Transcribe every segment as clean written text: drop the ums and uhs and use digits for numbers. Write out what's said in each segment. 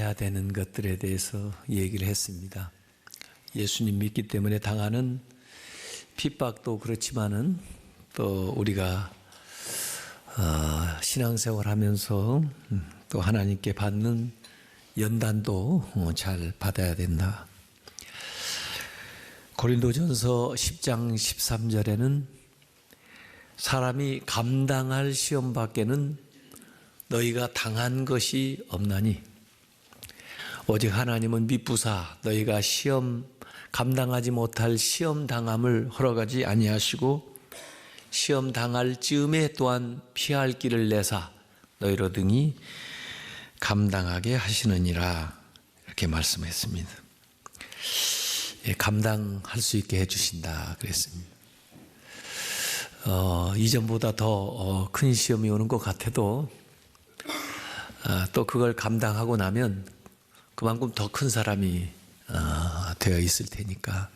받아야 되는 것들에 대해서 얘기를 했습니다. 예수님 믿기 때문에 당하는 핍박도 그렇지만은 또 우리가 신앙생활 하면서 또 하나님께 받는 연단도 잘 받아야 된다. 고린도전서 10장 13절에는 사람이 감당할 시험 밖에는 너희가 당한 것이 없나니 오직 하나님은 미쁘사 너희가 시험 감당하지 못할 시험 당함을 허락하지 아니하시고 시험 당할 즈음에 또한 피할 길을 내사 너희로 등이 감당하게 하시느니라 이렇게 말씀했습니다. 감당할 수 있게 해주신다 그랬습니다. 이전보다 더 큰 시험이 오는 것 같아도 또 그걸 감당하고 나면 그만큼 더 큰 사람이 되어 있을 테니까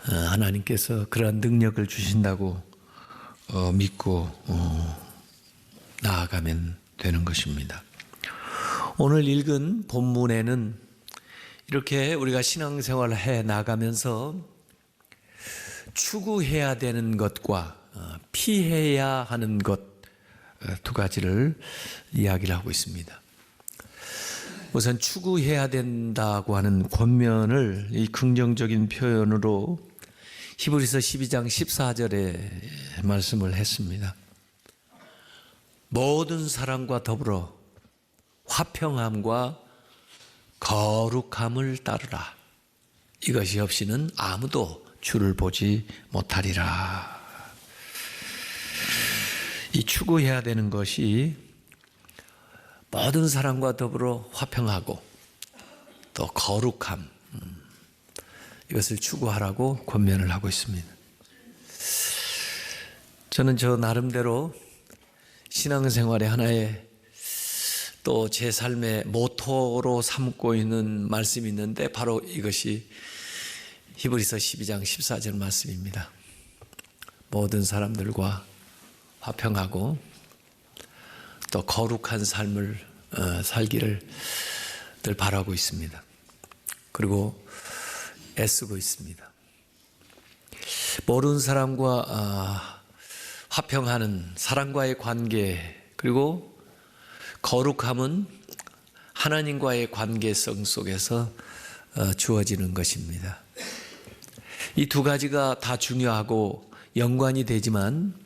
하나님께서 그러한 능력을 주신다고 믿고 나아가면 되는 것입니다. 오늘 읽은 본문에는 이렇게 우리가 신앙생활을 해 나가면서 추구해야 되는 것과 피해야 하는 것 두 가지를 이야기를 하고 있습니다. 우선 추구해야 된다고 하는 권면을 이 긍정적인 표현으로 히브리서 12장 14절에 말씀을 했습니다. 모든 사람과 더불어 화평함과 거룩함을 따르라. 이것이 없이는 아무도 주를 보지 못하리라. 이 추구해야 되는 것이 모든 사람과 더불어 화평하고 또 거룩함, 이것을 추구하라고 권면을 하고 있습니다. 저는 저 나름대로 신앙생활의 하나의 또 제 삶의 모토로 삼고 있는 말씀이 있는데 바로 이것이 히브리서 12장 14절 말씀입니다. 모든 사람들과 화평하고 또 거룩한 삶을 살기를 늘 바라고 있습니다. 그리고 애쓰고 있습니다. 모르는 사람과 화평하는 사람과의 관계 그리고 거룩함은 하나님과의 관계성 속에서 주어지는 것입니다. 이 두 가지가 다 중요하고 연관이 되지만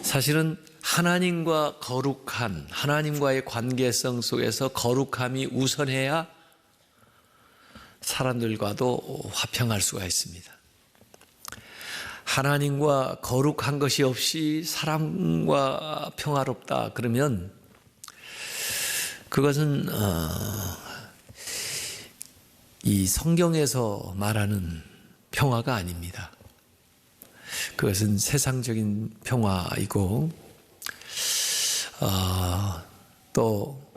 사실은 하나님과 거룩한 하나님과의 관계성 속에서 거룩함이 우선해야 사람들과도 화평할 수가 있습니다. 하나님과 거룩한 것이 없이 사람과 평화롭다 그러면 그것은 이 성경에서 말하는 평화가 아닙니다. 그것은 세상적인 평화이고 또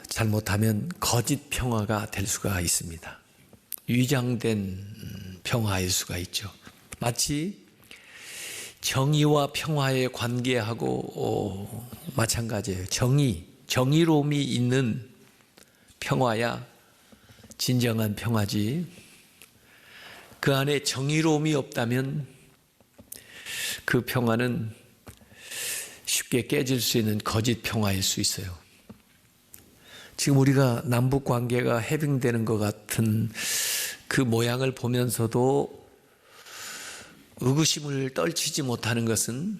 잘못하면 거짓 평화가 될 수가 있습니다. 위장된 평화일 수가 있죠. 마치 정의와 평화의 관계하고 마찬가지예요. 정의로움이 있는 평화야 진정한 평화지. 그 안에 정의로움이 없다면 그 평화는 쉽게 깨질 수 있는 거짓 평화일 수 있어요. 지금 우리가 남북 관계가 해빙되는 것 같은 그 모양을 보면서도 의구심을 떨치지 못하는 것은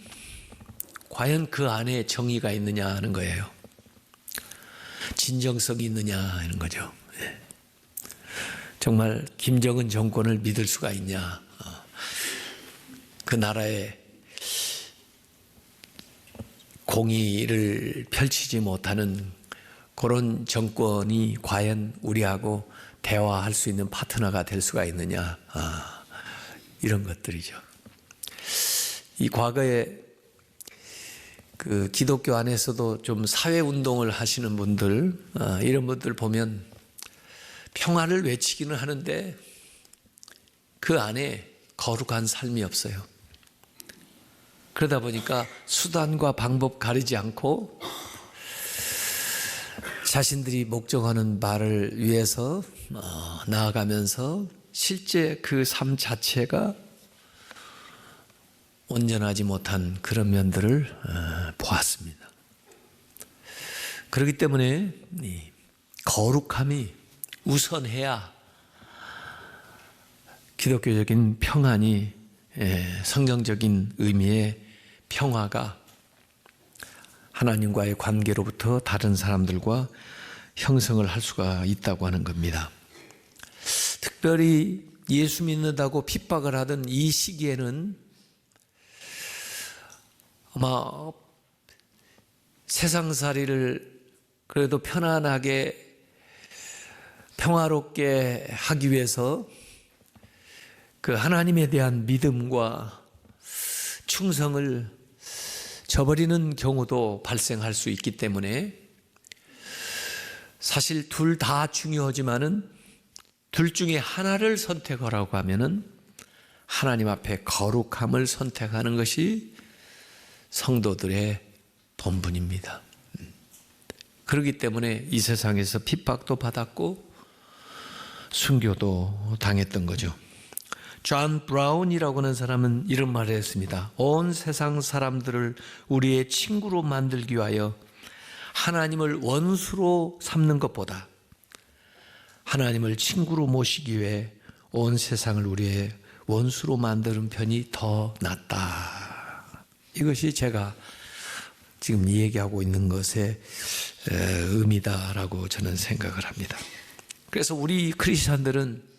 과연 그 안에 정의가 있느냐 하는 거예요. 진정성이 있느냐 하는 거죠. 정말 김정은 정권을 믿을 수가 있냐. 그 나라의 공의를 펼치지 못하는 그런 정권이 과연 우리하고 대화할 수 있는 파트너가 될 수가 있느냐. 이런 것들이죠. 이 과거에 그 기독교 안에서도 좀 사회운동을 하시는 분들, 이런 분들 보면 평화를 외치기는 하는데 그 안에 거룩한 삶이 없어요. 그러다 보니까 수단과 방법 가리지 않고 자신들이 목적하는 바를 위해서 나아가면서 실제 그 삶 자체가 온전하지 못한 그런 면들을 보았습니다. 그렇기 때문에 이 거룩함이 우선해야 기독교적인 평안이, 성경적인 의미의 평화가 하나님과의 관계로부터 다른 사람들과 형성을 할 수가 있다고 하는 겁니다. 특별히 예수 믿는다고 핍박을 하던 이 시기에는 아마 세상살이를 그래도 편안하게 평화롭게 하기 위해서 그 하나님에 대한 믿음과 충성을 저버리는 경우도 발생할 수 있기 때문에 사실 둘 다 중요하지만은 둘 중에 하나를 선택하라고 하면은 하나님 앞에 거룩함을 선택하는 것이 성도들의 본분입니다. 그렇기 때문에 이 세상에서 핍박도 받았고 순교도 당했던 거죠. 존 브라운이라고 하는 사람은 이런 말을 했습니다. 온 세상 사람들을 우리의 친구로 만들기 위하여 하나님을 원수로 삼는 것보다 하나님을 친구로 모시기 위해 온 세상을 우리의 원수로 만드는 편이 더 낫다. 이것이 제가 지금 얘기하고 있는 것의 의미다라고 저는 생각을 합니다. 그래서 우리 크리스찬들은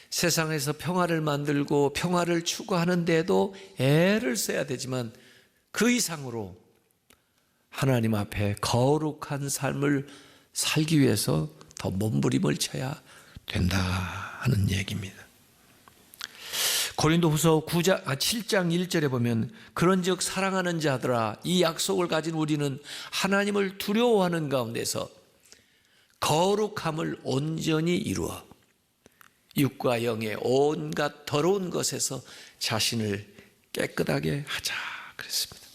세상에서 평화를 만들고 평화를 추구하는데도 애를 써야 되지만 그 이상으로 하나님 앞에 거룩한 삶을 살기 위해서 더 몸부림을 쳐야 된다 하는 얘기입니다. 고린도후서 7장 1절에 보면 그런즉 사랑하는 자들아 이 약속을 가진 우리는 하나님을 두려워하는 가운데서 거룩함을 온전히 이루어 육과 영의 온갖 더러운 것에서 자신을 깨끗하게 하자 그랬습니다.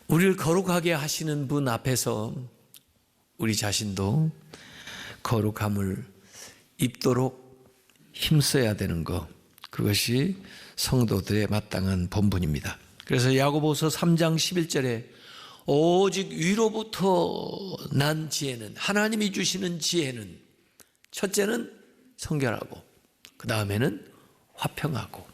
우리를 거룩하게 하시는 분 앞에서 우리 자신도 거룩함을 입도록 힘써야 되는 것, 그것이 성도들의 마땅한 본분입니다. 그래서 야고보서 3장 11절에 오직 위로부터 난 지혜는, 하나님이 주시는 지혜는 첫째는 성결하고 그 다음에는 화평하고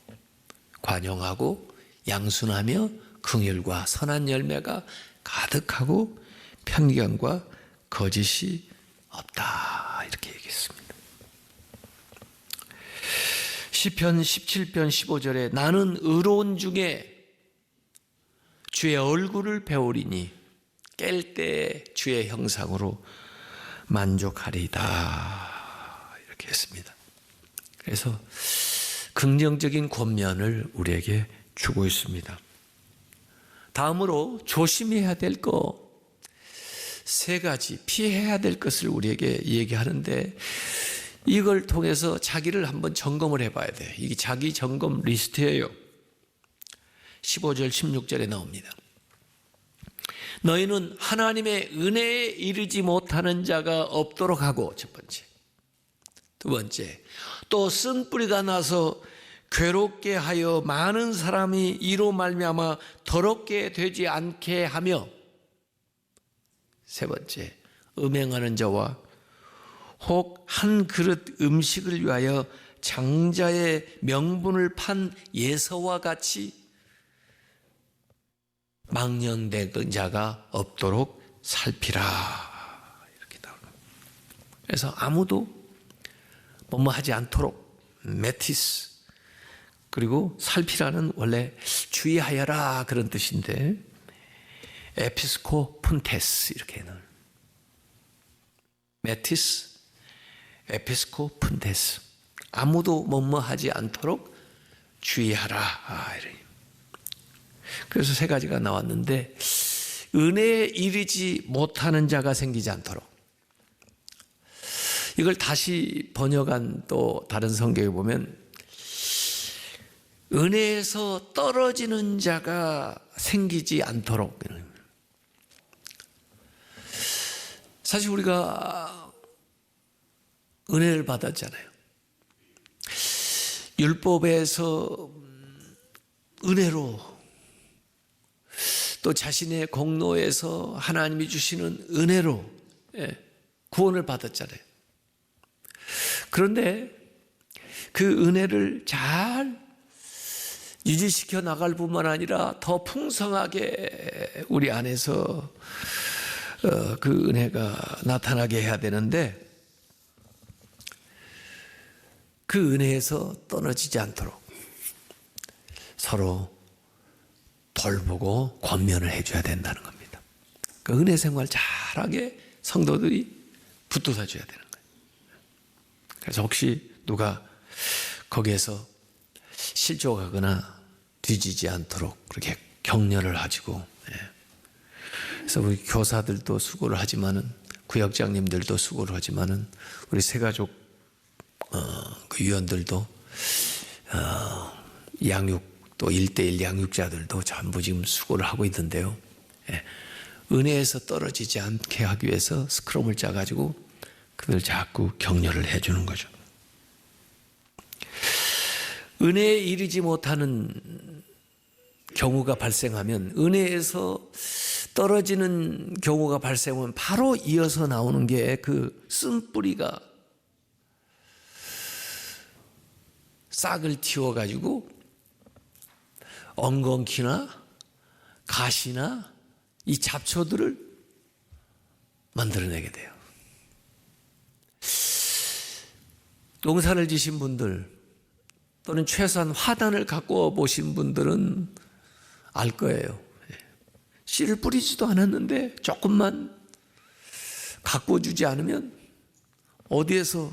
관용하고 양순하며 긍휼과 선한 열매가 가득하고 편견과 거짓이 없다 이렇게 얘기했습니다. 시편 17편 15절에 나는 의로운 중에 주의 얼굴을 배우리니 깰 때 주의 형상으로 만족하리이다 이렇게 했습니다. 그래서 긍정적인 권면을 우리에게 주고 있습니다. 다음으로 조심해야 될 것 세 가지, 피해야 될 것을 우리에게 얘기하는데 이걸 통해서 자기를 한번 점검을 해봐야 돼요. 이게 자기 점검 리스트예요. 15절 16절에 나옵니다. 너희는 하나님의 은혜에 이르지 못하는 자가 없도록 하고, 첫 번째. 두 번째, 또 쓴뿌리가 나서 괴롭게 하여 많은 사람이 이로 말미암아 더럽게 되지 않게 하며, 세 번째, 음행하는 자와 혹 한 그릇 음식을 위하여 장자의 명분을 판 예서와 같이 망령되던 자가 없도록 살피라 이렇게 나옵니다. 그래서 아무도 뭐뭐 하지 않도록 메티스, 그리고 살피라는 원래 주의하여라 그런 뜻인데 에피스코 푼테스 이렇게 해놓은 메티스 에피스코 푼테스, 아무도 뭐뭐 하지 않도록 주의하라. 그래서 세 가지가 나왔는데 은혜에 이르지 못하는 자가 생기지 않도록, 이걸 다시 번역한 또 다른 성경에 보면 은혜에서 떨어지는 자가 생기지 않도록, 사실 우리가 은혜를 받았잖아요. 율법에서 은혜로, 또 자신의 공로에서 하나님이 주시는 은혜로 구원을 받았잖아요. 그런데 그 은혜를 잘 유지시켜 나갈 뿐만 아니라 더 풍성하게 우리 안에서 그 은혜가 나타나게 해야 되는데, 그 은혜에서 떨어지지 않도록 서로 돌보고 권면을 해줘야 된다는 겁니다. 그 은혜 생활 잘하게 성도들이 붙들어 줘야 되는 거예요. 그래서 혹시 누가 거기에서 실족하거나 뒤지지 않도록 그렇게 격려를 하시고, 그래서 우리 교사들도 수고를 하지만은, 구역장님들도 수고를 하지만은, 우리 새가족 그 위원들도 양육, 또 1:1 양육자들도 전부 지금 수고를 하고 있는데요. 은혜에서 떨어지지 않게 하기 위해서 스크럼을 짜가지고 그들 자꾸 격려를 해주는 거죠. 은혜에 이르지 못하는 경우가 발생하면, 은혜에서 떨어지는 경우가 발생하면 바로 이어서 나오는 게 그 쓴뿌리가 싹을 틔워가지고 엉겅퀴나 가시나 이 잡초들을 만들어내게 돼요. 농사를 지신 분들, 또는 최소한 화단을 갖고 보신 분들은 알 거예요. 씨를 뿌리지도 않았는데 조금만 가꿔주지 않으면 어디에서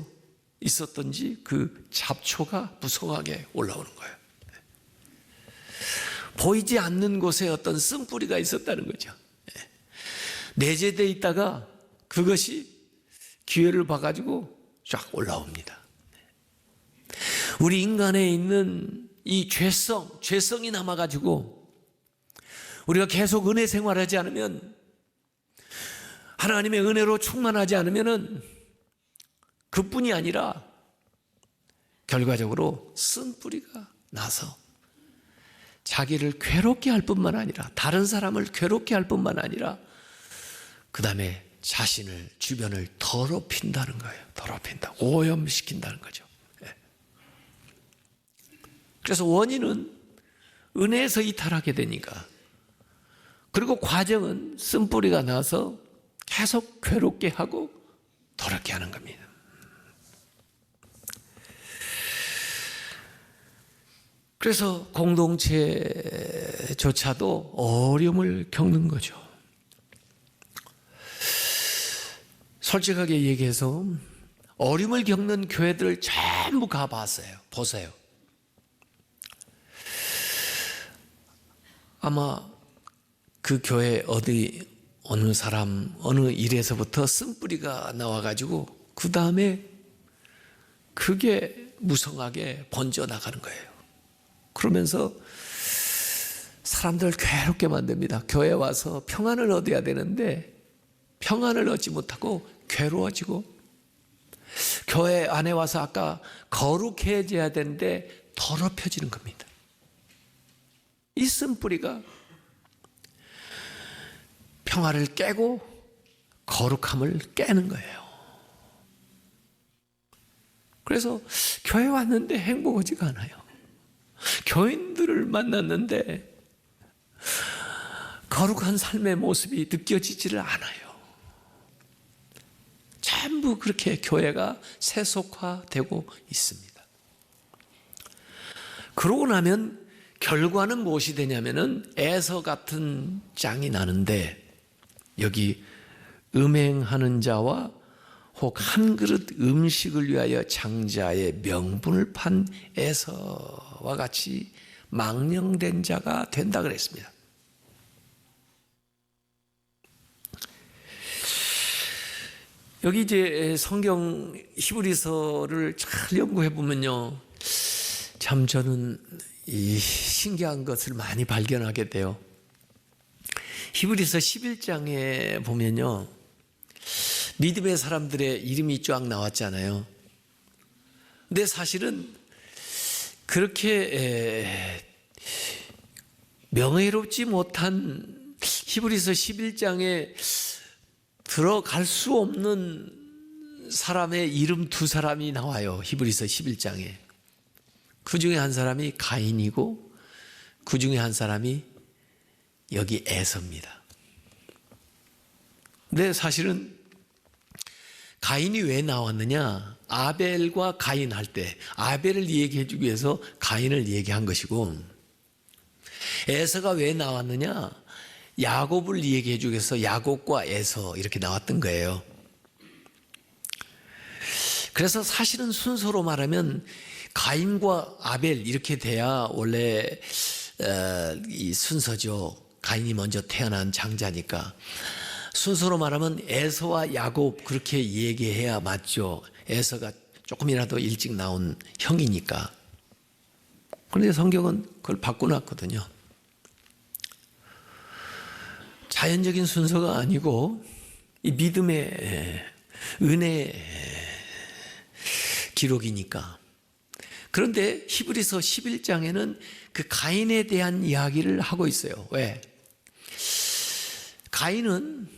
있었던지 그 잡초가 무성하게 올라오는 거예요. 보이지 않는 곳에 어떤 쓴뿌리가 있었다는 거죠. 내재되어 있다가 그것이 기회를 봐가지고 쫙 올라옵니다. 우리 인간에 있는 이 죄성이 남아가지고 우리가 계속 은혜 생활하지 않으면, 하나님의 은혜로 충만하지 않으면은 그뿐이 아니라 결과적으로 쓴뿌리가 나서 자기를 괴롭게 할 뿐만 아니라, 다른 사람을 괴롭게 할 뿐만 아니라, 그 다음에 자신을, 주변을 더럽힌다는 거예요. 더럽힌다. 오염시킨다는 거죠. 그래서 원인은 은혜에서 이탈하게 되니까, 그리고 과정은 쓴뿌리가 나서 계속 괴롭게 하고 더럽게 하는 겁니다. 그래서 공동체조차도 어려움을 겪는 거죠. 솔직하게 얘기해서 어려움을 겪는 교회들을 전부 가봤어요. 보세요. 아마 그 교회 어느 사람, 어느 일에서부터 쓴뿌리가 나와가지고 그 다음에 그게 무성하게 번져나가는 거예요. 그러면서 사람들을 괴롭게 만듭니다. 교회에 와서 평안을 얻어야 되는데 평안을 얻지 못하고 괴로워지고, 교회 안에 와서 아까 거룩해져야 되는데 더럽혀지는 겁니다. 이 쓴뿌리가 평화를 깨고 거룩함을 깨는 거예요. 그래서 교회 왔는데 행복하지가 않아요. 교인들을 만났는데 거룩한 삶의 모습이 느껴지지를 않아요. 전부 그렇게 교회가 세속화되고 있습니다. 그러고 나면 결과는 무엇이 되냐면은 에서 같은 짱이 나는데, 여기 음행하는 자와 혹 한 그릇 음식을 위하여 장자의 명분을 판 에서와 같이 망령된 자가 된다 그랬습니다. 여기 이제 성경 히브리서를 잘 연구해 보면요, 참 저는 이 신기한 것을 많이 발견하게 돼요. 히브리서 11장에 보면요, 믿음의 사람들의 이름이 쫙 나왔잖아요. 근데 사실은 그렇게 명예롭지 못한 히브리서 11장에 들어갈 수 없는 사람의 이름 두 사람이 나와요. 히브리서 11장에. 그 중에 한 사람이 가인이고 그 중에 한 사람이 여기 에서입니다. 근데 사실은 가인이 왜 나왔느냐? 아벨과 가인 할 때 아벨을 얘기해 주기 위해서 가인을 얘기한 것이고, 에서가 왜 나왔느냐? 야곱을 얘기해 주기 위해서 야곱과 에서 이렇게 나왔던 거예요. 그래서 사실은 순서로 말하면 가인과 아벨 이렇게 돼야 원래 이 순서죠. 가인이 먼저 태어난 장자니까. 순서로 말하면 에서와 야곱 그렇게 얘기해야 맞죠. 에서가 조금이라도 일찍 나온 형이니까. 그런데 성경은 그걸 바꿔놨거든요. 자연적인 순서가 아니고 이 믿음의 은혜의 기록이니까. 그런데 히브리서 11장에는 그 가인에 대한 이야기를 하고 있어요. 왜? 가인은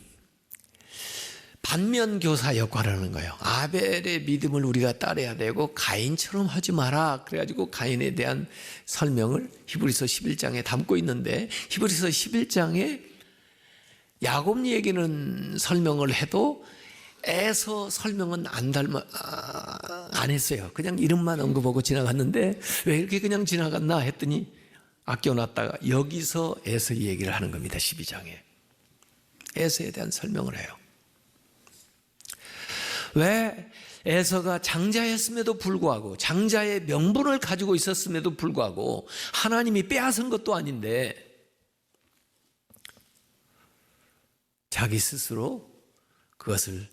반면교사 역할을 하는 거예요. 아벨의 믿음을 우리가 따라야 되고 가인처럼 하지 마라. 그래가지고 가인에 대한 설명을 히브리서 11장에 담고 있는데, 히브리서 11장에 야곱 얘기는 설명을 해도 에서 설명은 안 했어요. 그냥 이름만 언급하고 지나갔는데 왜 이렇게 그냥 지나갔나 했더니 아껴놨다가 여기서 에서 얘기를 하는 겁니다. 12장에 에서에 대한 설명을 해요. 왜? 에서가 장자였음에도 불구하고, 장자의 명분을 가지고 있었음에도 불구하고 하나님이 빼앗은 것도 아닌데 자기 스스로 그것을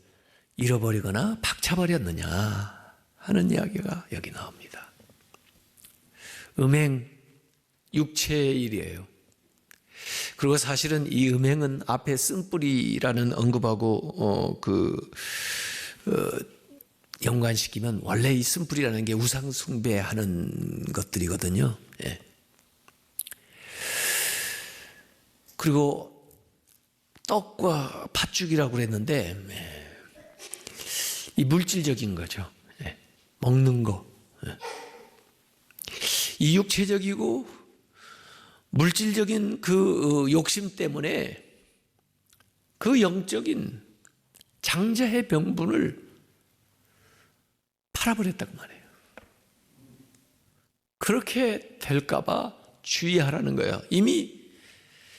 잃어버리거나 박차버렸느냐 하는 이야기가 여기 나옵니다. 음행, 육체의 일이에요. 그리고 사실은 이 음행은 앞에 쓴뿌리라는 언급하고 연관시키면 원래 이 쓴뿌리라는 게 우상 숭배하는 것들이거든요. 예. 그리고 떡과 팥죽이라고 그랬는데 이 물질적인 거죠. 예. 먹는 거. 예. 이 육체적이고 물질적인 그 욕심 때문에 그 영적인 장자의 명분을 팔아버렸단 말이에요. 그렇게 될까봐 주의하라는 거예요. 이미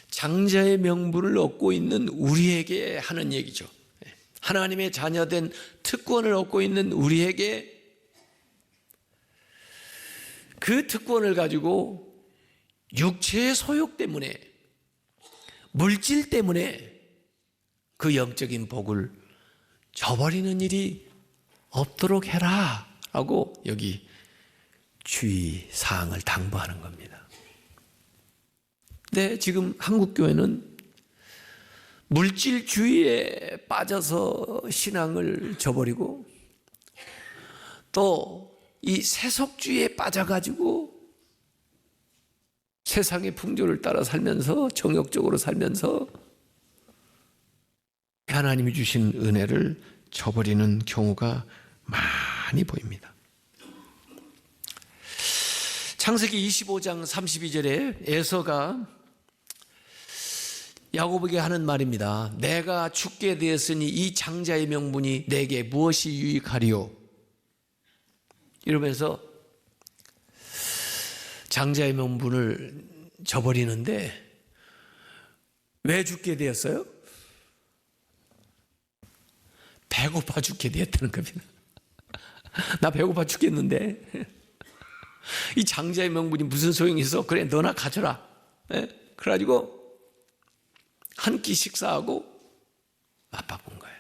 장자의 명분을 얻고 있는 우리에게 하는 얘기죠. 하나님의 자녀된 특권을 얻고 있는 우리에게 그 특권을 가지고 육체의 소욕 때문에, 물질 때문에 그 영적인 복을 저버리는 일이 없도록 해라 라고 여기 주의사항을 당부하는 겁니다. 근데 지금 한국교회는 물질주의에 빠져서 신앙을 저버리고 또 이 세속주의에 빠져가지고 세상의 풍조를 따라 살면서 정욕적으로 살면서 하나님이 주신 은혜를 저버리는 경우가 많이 보입니다. 창세기 25장 32절에 에서가 야곱에게 하는 말입니다. 내가 죽게 되었으니 이 장자의 명분이 내게 무엇이 유익하리요? 이러면서 장자의 명분을 저버리는데 왜 죽게 되었어요? 배고파 죽게 되었다는 겁니다. 나 배고파 죽겠는데 이 장자의 명분이 무슨 소용이 있어? 그래 너나 가져라. 그래가지고 한 끼 식사하고 맞바꾼 거예요.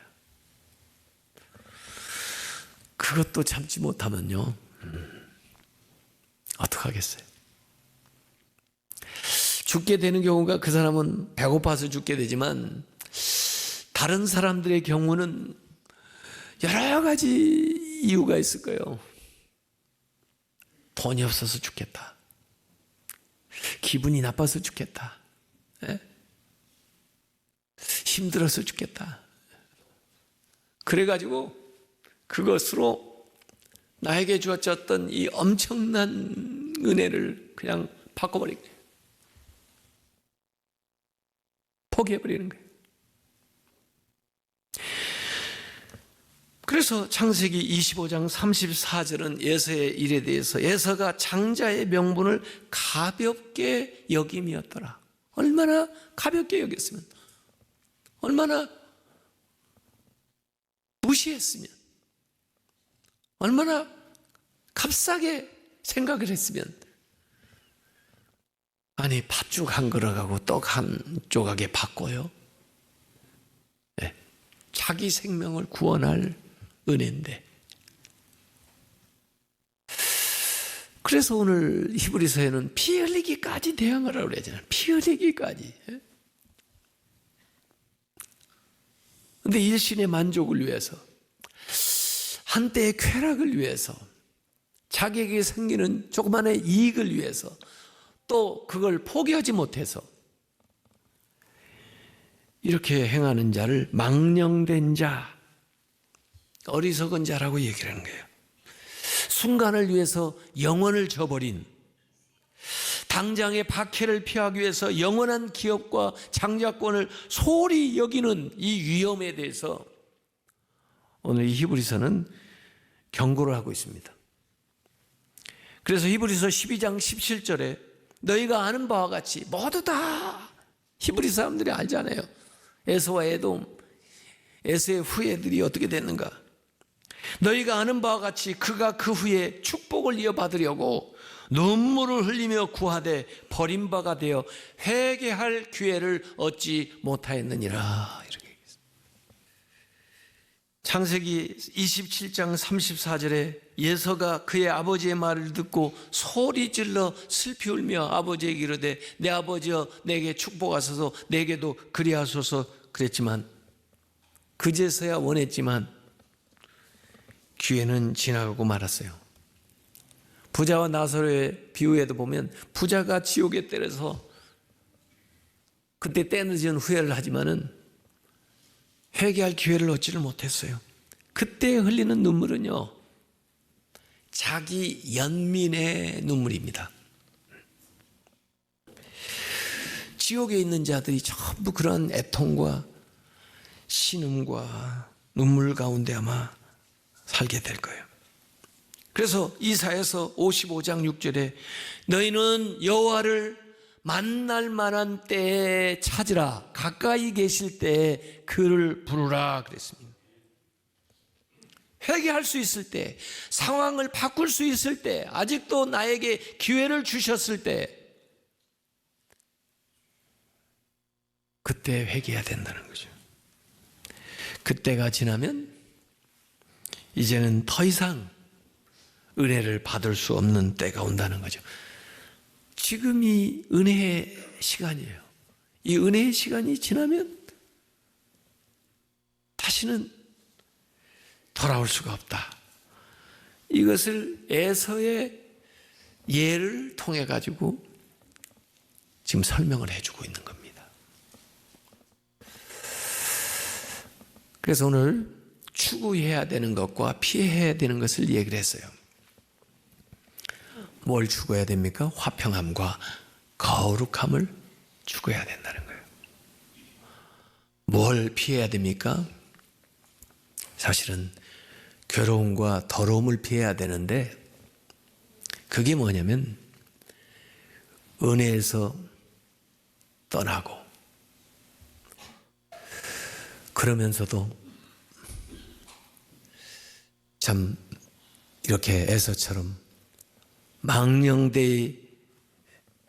그것도 참지 못하면요 어떡하겠어요? 죽게 되는 경우가, 그 사람은 배고파서 죽게 되지만 다른 사람들의 경우는 여러 가지 이유가 있을 거예요. 돈이 없어서 죽겠다. 기분이 나빠서 죽겠다. 예? 힘들어서 죽겠다. 그래가지고 그것으로 나에게 주어졌던 이 엄청난 은혜를 그냥 바꿔버린 거예요. 포기해버리는 거예요. 그래서 창세기 25장 34절은 에서의 일에 대해서 에서가 장자의 명분을 가볍게 여김이었더라. 얼마나 가볍게 여겼으면, 얼마나 무시했으면, 얼마나 값싸게 생각을 했으면, 아니 팥죽 한 그릇하고 떡 한 조각에 바꿔요? 네. 자기 생명을 구원할 은혜인데. 그래서 오늘 히브리서에는 피 흘리기까지 대항하라고 그러잖아요. 피 흘리기까지. 그런데 일신의 만족을 위해서, 한때의 쾌락을 위해서, 자기에게 생기는 조그만의 이익을 위해서, 또 그걸 포기하지 못해서 이렇게 행하는 자를 망령된 자, 어리석은 자라고 얘기를 하는 거예요. 순간을 위해서 영원을 저버린, 당장의 박해를 피하기 위해서 영원한 기업과 장자권을 소홀히 여기는 이 위험에 대해서 오늘 이 히브리서는 경고를 하고 있습니다. 그래서 히브리서 12장 17절에 너희가 아는 바와 같이, 모두 다 히브리 사람들이 알잖아요. 에서와 에돔, 에서의 후예들이 어떻게 됐는가. 너희가 아는 바와 같이 그가 그 후에 축복을 이어받으려고 눈물을 흘리며 구하되 버린 바가 되어 회개할 기회를 얻지 못하였느니라. 이렇게 얘기했습니다. 창세기 27장 34절에 예서가 그의 아버지의 말을 듣고 소리 질러 슬피 울며 아버지에게 이르되 내 아버지여 내게 축복하소서, 내게도 그리하소서 그랬지만, 그제서야 원했지만 기회는 지나가고 말았어요. 부자와 나사로의 비유에도 보면 부자가 지옥에 때려서 그때 때늦은 후회를 하지만은 회개할 기회를 얻지를 못했어요. 그때 흘리는 눈물은요, 자기 연민의 눈물입니다. 지옥에 있는 자들이 전부 그런 애통과 신음과 눈물 가운데 아마 살게 될 거예요. 그래서 이사야서 55장 6절에 너희는 여호와를 만날 만한 때에 찾으라, 가까이 계실 때에 그를 부르라 그랬습니다. 회개할 수 있을 때, 상황을 바꿀 수 있을 때, 아직도 나에게 기회를 주셨을 때, 그때 회개해야 된다는 거죠. 그때가 지나면 이제는 더 이상 은혜를 받을 수 없는 때가 온다는 거죠. 지금이 은혜의 시간이에요. 이 은혜의 시간이 지나면 다시는 돌아올 수가 없다. 이것을 에서의 예를 통해 가지고 지금 설명을 해주고 있는 겁니다. 그래서 오늘 추구해야 되는 것과 피해야 되는 것을 얘기를 했어요. 뭘 추구해야 됩니까? 화평함과 거룩함을 추구해야 된다는 거예요. 뭘 피해야 됩니까? 사실은 괴로움과 더러움을 피해야 되는데, 그게 뭐냐면 은혜에서 떠나고, 그러면서도 참 이렇게 에서처럼 망령되이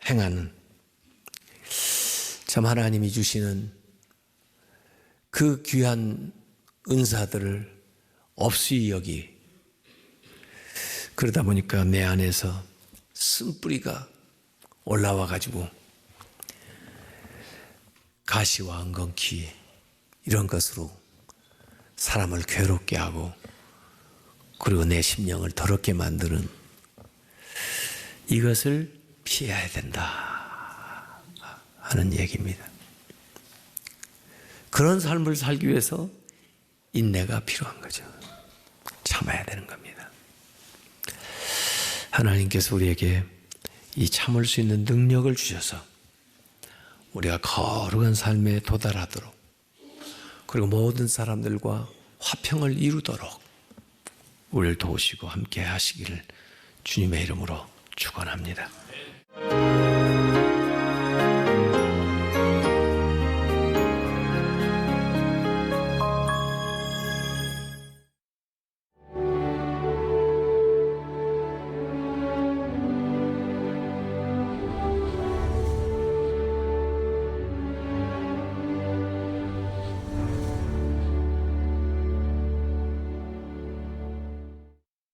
행하는, 참 하나님이 주시는 그 귀한 은사들을 없이 여기, 그러다 보니까 내 안에서 쓴뿌리가 올라와 가지고 가시와 엉겅퀴 이런 것으로 사람을 괴롭게 하고 그리고 내 심령을 더럽게 만드는 이것을 피해야 된다 하는 얘기입니다. 그런 삶을 살기 위해서 인내가 필요한 거죠. 참아야 되는 겁니다. 하나님께서 우리에게 이 참을 수 있는 능력을 주셔서 우리가 거룩한 삶에 도달하도록 그리고 모든 사람들과 화평을 이루도록 우리를 도우시고 함께 하시기를 주님의 이름으로 축원합니다.